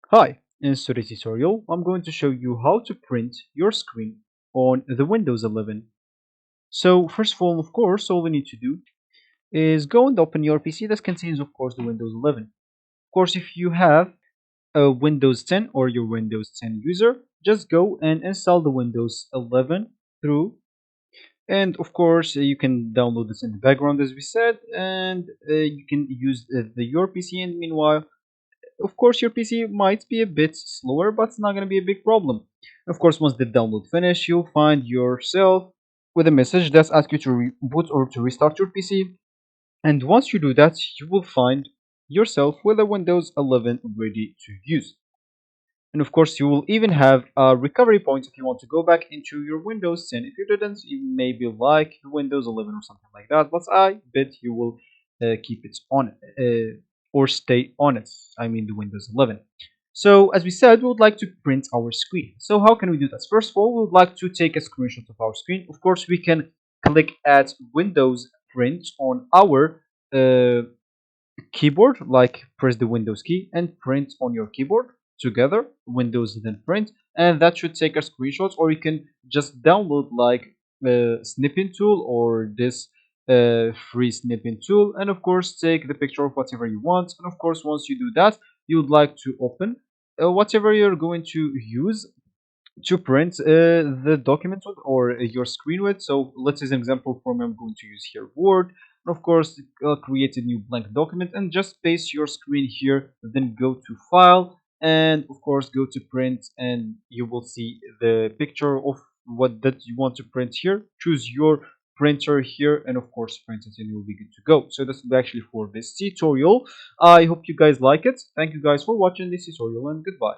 Hi, in today's tutorial, I'm going to show you how to print your screen on the Windows 11. So first of all, all we need to do is go and open your PC that contains, of course, the Windows 11. Of course, if you have a Windows 10 or your Windows 10 user, just go and install the Windows 11 through. And of course, you can download this in the background, as we said, and you can use your PC. And meanwhile, of course, your PC might be a bit slower, but it's not going to be a big problem. Of course, once the download finish, you'll find yourself with a message that asks you to reboot or to restart your PC. And once you do that, you will find yourself with a Windows 11 ready to use. And of course, you will even have a recovery point if you want to go back into your Windows 10. If you didn't, you maybe like Windows 11 or something like that, but I bet you will keep it on or stay on it. I mean, the Windows 11. So, as we said, we would like to print our screen. So, how can we do that? First of all, we would like to take a screenshot of our screen. Of course, we can click at Windows Print on our keyboard, like press the Windows key and print on your keyboard together, Windows then print, and that should take a screenshot. Or you can just download like the snipping tool or this free snipping tool, and of course take the picture of whatever you want. And of course, once you do that, you would like to open whatever you're going to use to print the document with or your screen with. So let's say an example for me, I'm going to use here Word. And of course, create a new blank document and just paste your screen here. Then go to File and of course go to Print, and you will see the picture of what that you want to print here. Choose your printer here and of course print it, and you'll be good to go. So that's actually for this tutorial. I hope you guys like it. Thank you guys for watching this tutorial, and goodbye.